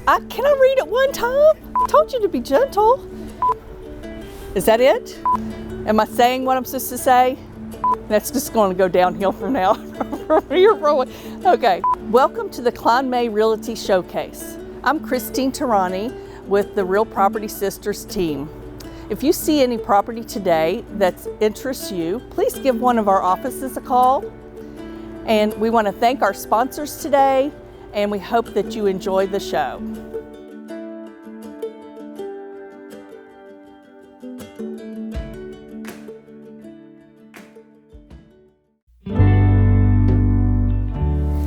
Can I read it one time? I told you to be gentle. Is that it? Am I saying what I'm supposed to say? That's just going to go downhill from now. Okay. Welcome to the Kline May Realty Showcase. I'm Christine Tehrani with the Real Property Sisters team. If you see any property today that interests you, please give one of our offices a call. And we want to thank our sponsors today, and we hope that you enjoy the show.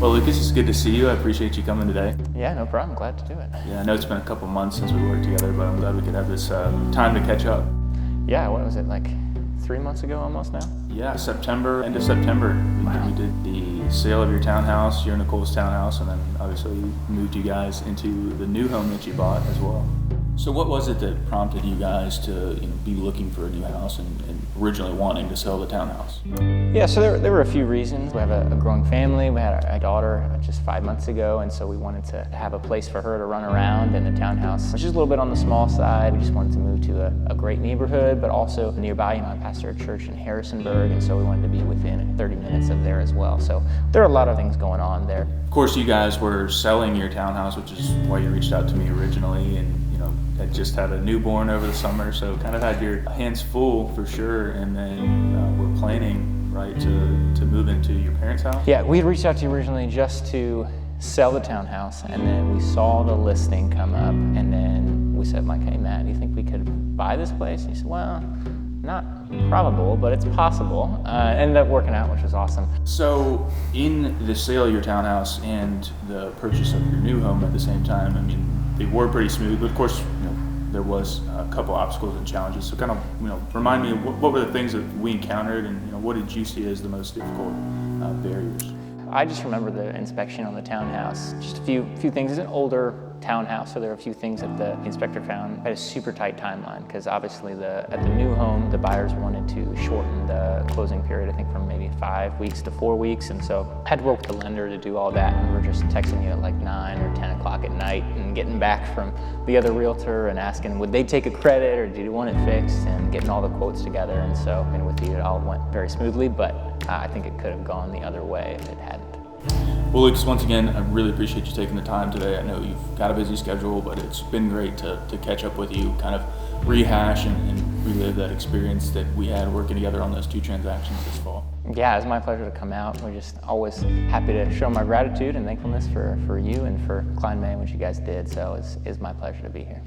Well, Lucas, it's good to see you. I appreciate you coming today. Yeah, no problem. Glad to do it. Yeah, I know it's been a couple months since we worked together, but I'm glad we could have this time to catch up. Yeah, what was it, like 3 months ago almost now? Yeah, end of September. Wow. We did the sale of your townhouse, your and Nicole's townhouse, and then obviously moved you guys into the new home that you bought as well. So what was it that prompted you guys to be looking for a new house and originally wanting to sell the townhouse? Yeah, so there were a few reasons. We have a growing family. We had a daughter just 5 months ago, and so we wanted to have a place for her to run around, and the townhouse was just a little bit on the small side. We just wanted to move to a great neighborhood, but also nearby. I pastor a church in Harrisonburg, and so we wanted to be within 30 minutes of there as well. So there are a lot of things going on there. Of course, you guys were selling your townhouse, which is why you reached out to me originally, and had just had a newborn over the summer, so kind of had your hands full for sure, and then we're planning, right, to move into your parents' house? Yeah, we had reached out to you originally just to sell the townhouse, and then we saw the listing come up, and then we said, like, hey, Matt, do you think we could buy this place? And he said, well, not probable, but it's possible. Ended up working out, which was awesome. So in the sale of your townhouse and the purchase of your new home at the same time, I mean, they were pretty smooth, but of course, there was a couple obstacles and challenges. So kind of, remind me, what were the things that we encountered, and what did you see as the most difficult barriers? I just remember the inspection on the townhouse. Just a few things. It's an older townhouse, so there are a few things that the inspector found. Had a super tight timeline because obviously at the new home, the buyers wanted to shorten the closing period, I think from maybe 5 weeks to 4 weeks, and so I had to work with the lender to do all that, and we're just texting you at like 9 or 10 o'clock at night and getting back from the other realtor and asking would they take a credit or did you want it fixed, and getting all the quotes together. And so, with you, it all went very smoothly, but I think it could have gone the other way if it hadn't. Well, Lucas, once again, I really appreciate you taking the time today. I know you've got a busy schedule, but it's been great to catch up with you, kind of rehash and relive that experience that we had working together on those 2 transactions this fall. Yeah, it's my pleasure to come out. We're just always happy to show my gratitude and thankfulness for you and for Kline May and what you guys did. So it's my pleasure to be here.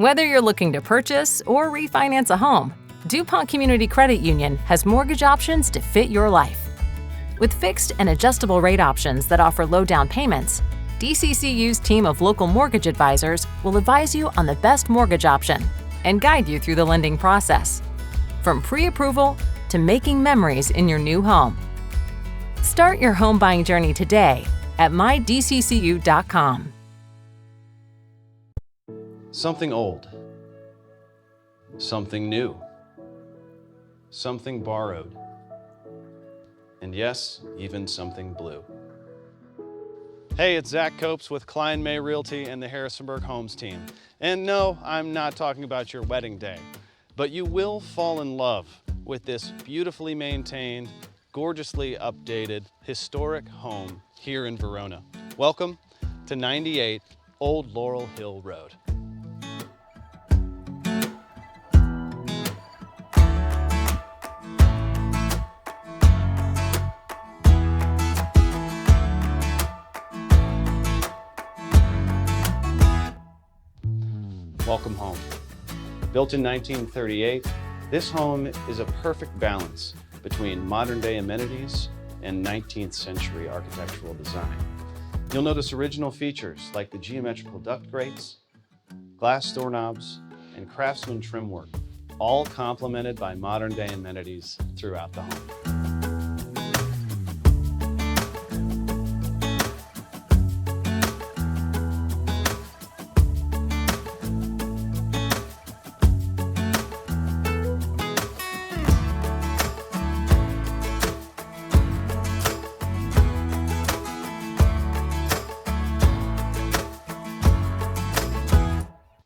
Whether you're looking to purchase or refinance a home, DuPont Community Credit Union has mortgage options to fit your life. With fixed and adjustable rate options that offer low down payments, DCCU's team of local mortgage advisors will advise you on the best mortgage option and guide you through the lending process, from pre-approval to making memories in your new home. Start your home buying journey today at mydccu.com. Something old, something new, something borrowed, and yes, even something blue. Hey, it's Zach Koops with Kline May Realty and the Harrisonburg Homes team. And no, I'm not talking about your wedding day, but you will fall in love with this beautifully maintained, gorgeously updated, historic home here in Verona. Welcome to 98 Old Laurel Hill Road. Welcome home. Built in 1938, this home is a perfect balance between modern day amenities and 19th century architectural design. You'll notice original features like the geometrical duct grates, glass doorknobs, and craftsman trim work, all complemented by modern day amenities throughout the home.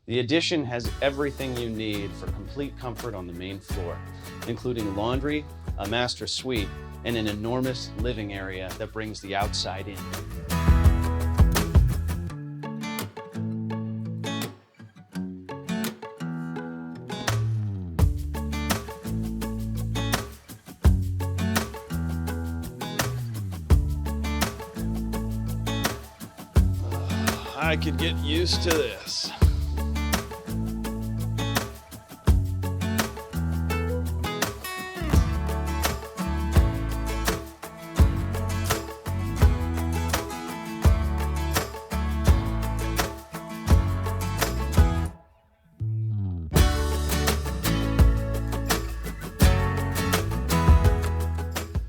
The addition has everything you need for complete comfort on the main floor, including laundry, a master suite, and an enormous living area that brings the outside in. I could get used to this.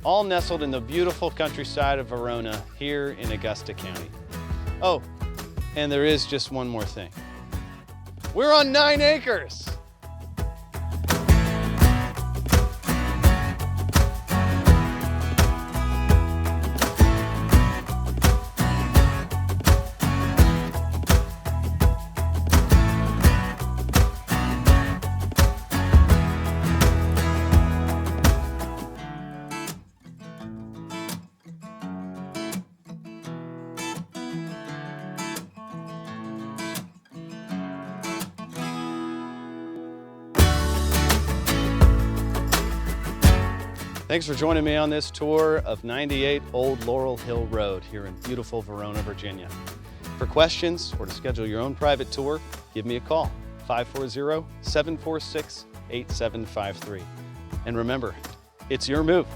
All nestled in the beautiful countryside of Verona here in Augusta County. Oh, and there is just one more thing. We're on 9 acres. Thanks for joining me on this tour of 98 Old Laurel Hill Road here in beautiful Verona, Virginia. For questions or to schedule your own private tour, give me a call, 540-746-8753. And remember, it's your move.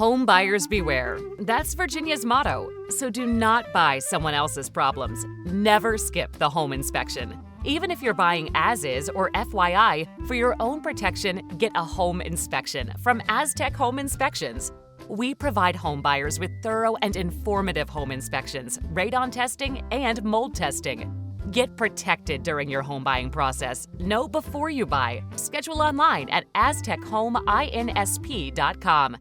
Home buyers beware. That's Virginia's motto. So do not buy someone else's problems. Never skip the home inspection. Even if you're buying as is or FYI, for your own protection, get a home inspection from Aztec Home Inspections. We provide home buyers with thorough and informative home inspections, radon testing, and mold testing. Get protected during your home buying process. Know before you buy. Schedule online at aztechomeInsp.com.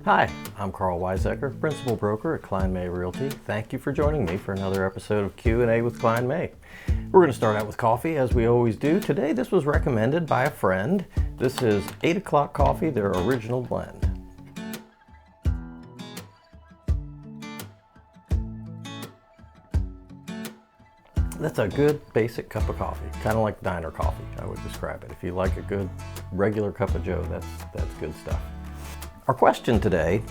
Hi, I'm Karl Waizecker, Principal Broker at Kline May Realty. Thank you for joining me for another episode of Q&A with Kline May. We're going to start out with coffee as we always do. Today this was recommended by a friend. This is 8 o'clock coffee, their original blend. That's a good basic cup of coffee, kind of like diner coffee, I would describe it. If you like a good regular cup of joe, that's good stuff. Our question today,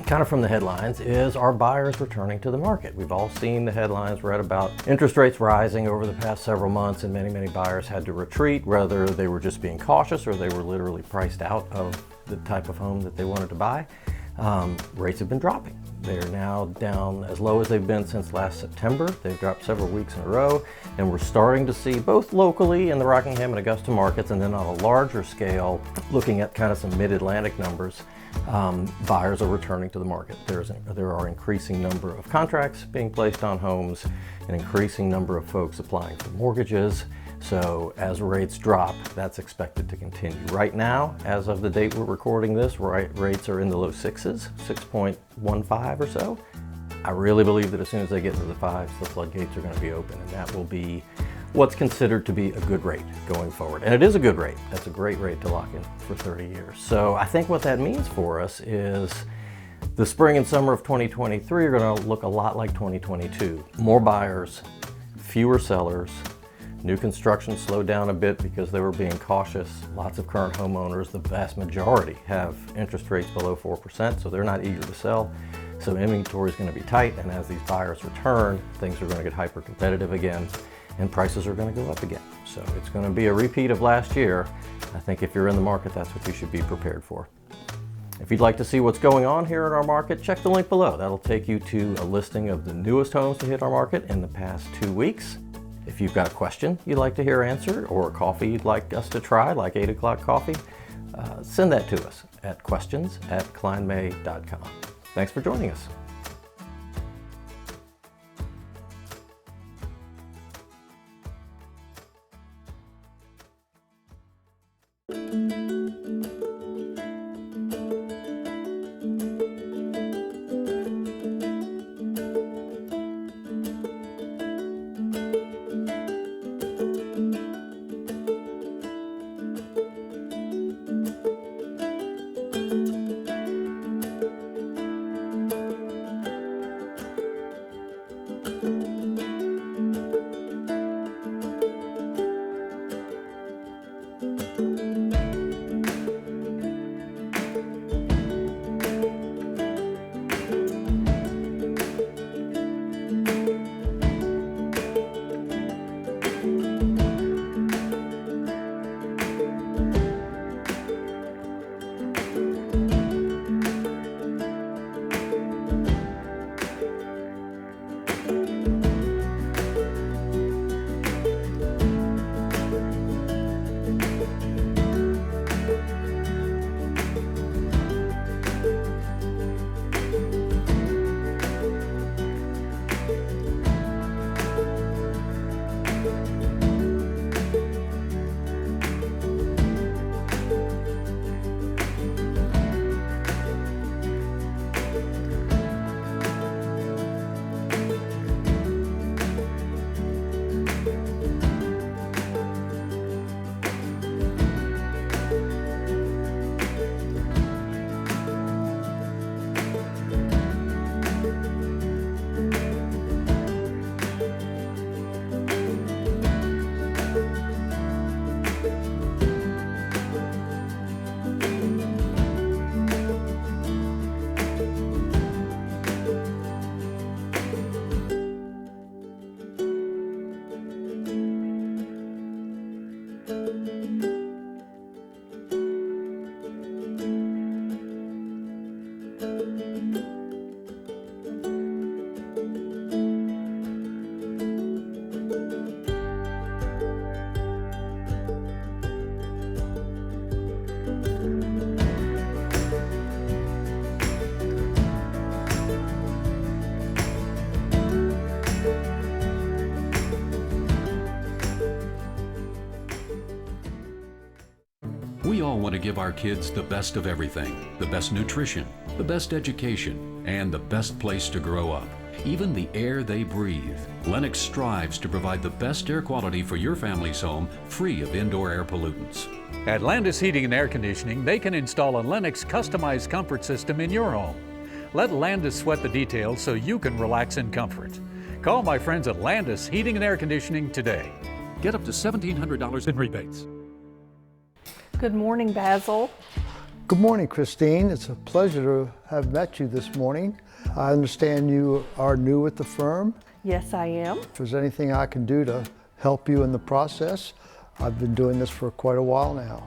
kind of from the headlines, is are buyers returning to the market? We've all seen the headlines, read about interest rates rising over the past several months, and many buyers had to retreat, whether they were just being cautious or they were literally priced out of the type of home that they wanted to buy. Rates have been dropping. They're now down as low as they've been since last September. They've dropped several weeks in a row, and we're starting to see both locally in the Rockingham and Augusta markets, and then on a larger scale, looking at kind of some mid-Atlantic numbers, buyers are returning to the market. There are increasing number of contracts being placed on homes, an increasing number of folks applying for mortgages. So as rates drop, that's expected to continue. Right now, as of the date we're recording this, rates are in the low sixes, 6.15 or so. I really believe that as soon as they get into the fives, the floodgates are going to be open, and that will be what's considered to be a good rate going forward. And it is a good rate. That's a great rate to lock in for 30 years. So I think what that means for us is the spring and summer of 2023 are going to look a lot like 2022. More buyers, fewer sellers. New construction slowed down a bit because they were being cautious. Lots of current homeowners, the vast majority, have interest rates below 4%, so they're not eager to sell. So inventory is going to be tight, and as these buyers return, things are going to get hyper competitive again, and prices are going to go up again. So it's going to be a repeat of last year. I think if you're in the market, that's what you should be prepared for. If you'd like to see what's going on here in our market, check the link below. That'll take you to a listing of the newest homes to hit our market in the past 2 weeks. If you've got a question you'd like to hear answered, or a coffee you'd like us to try, like 8 o'clock coffee, send that to us at questions@klinemay.com. Thanks for joining us. We all want to give our kids the best of everything, the best nutrition, the best education, and the best place to grow up. Even the air they breathe. Lennox strives to provide the best air quality for your family's home, free of indoor air pollutants. At Landis Heating and Air Conditioning, they can install a Lennox customized comfort system in your home. Let Landis sweat the details so you can relax in comfort. Call my friends at Landis Heating and Air Conditioning today. Get up to $1,700 in rebates. Good morning, Basil. Good morning, Christine. It's a pleasure to have met you this morning. I understand you are new with the firm. Yes, I am. If there's anything I can do to help you in the process, I've been doing this for quite a while now.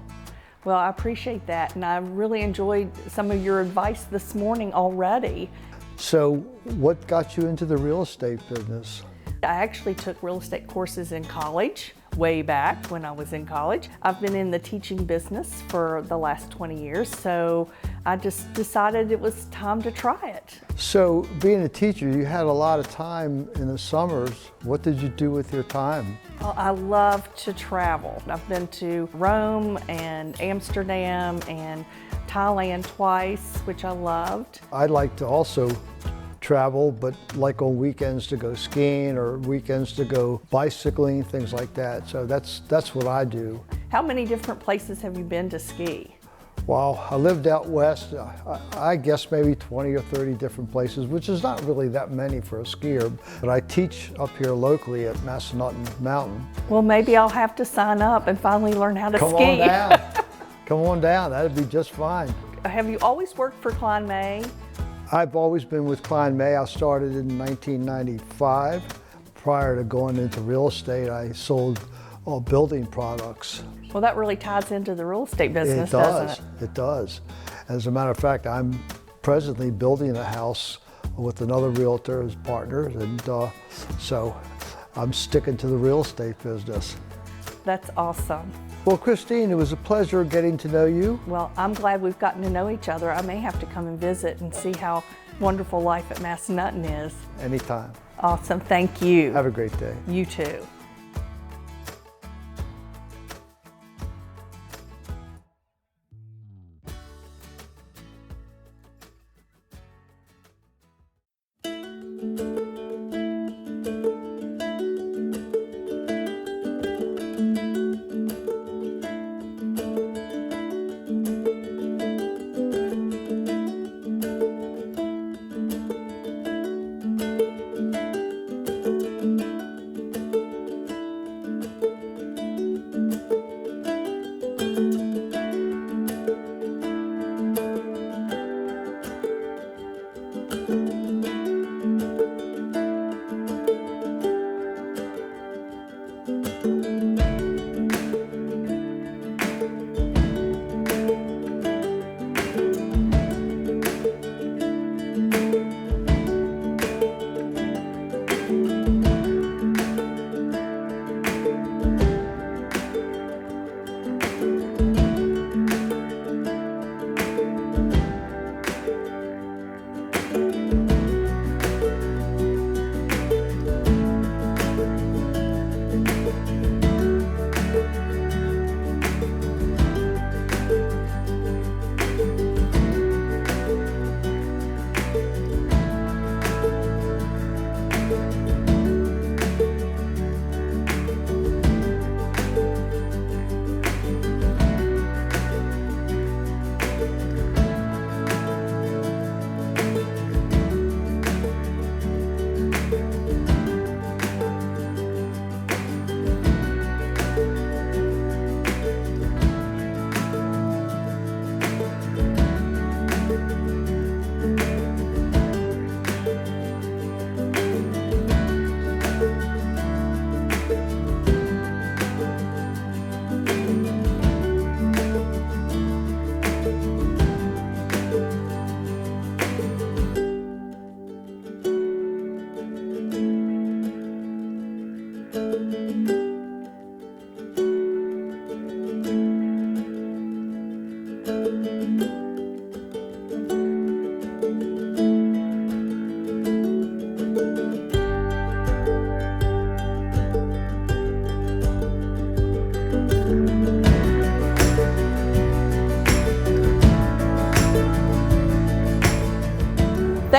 Well, I appreciate that, and I really enjoyed some of your advice this morning already. So, what got you into the real estate business? I actually took real estate courses in college, way back when I was in college. I've been in the teaching business for the last 20 years, so I just decided it was time to try it. So, being a teacher, you had a lot of time in the summers. What did you do with your time? Well, I love to travel. I've been to Rome and Amsterdam and Thailand twice, which I loved. I'd like to also travel, but like on weekends to go skiing or weekends to go bicycling, things like that. So that's what I do. How many different places have you been to ski? Well, I lived out west, I guess maybe 20 or 30 different places, which is not really that many for a skier, but I teach up here locally at Massanutten Mountain. Well, maybe I'll have to sign up and finally learn how to ski. Come on down. Come on down, that'd be just fine. Have you always worked for Kline May? I've always been with Kline May. I started in 1995. Prior to going into real estate, I sold building products. Well, that really ties into the real estate business, doesn't it? It does. As a matter of fact, I'm presently building a house with another realtor as partners, and so I'm sticking to the real estate business. That's awesome. Well, Christine, it was a pleasure getting to know you. Well, I'm glad we've gotten to know each other. I may have to come and visit and see how wonderful life at Massanutten is. Anytime. Awesome, thank you. Have a great day. You too.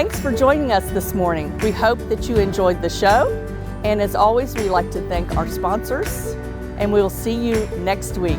Thanks for joining us this morning. We hope that you enjoyed the show. And as always, we like to thank our sponsors, and we will see you next week.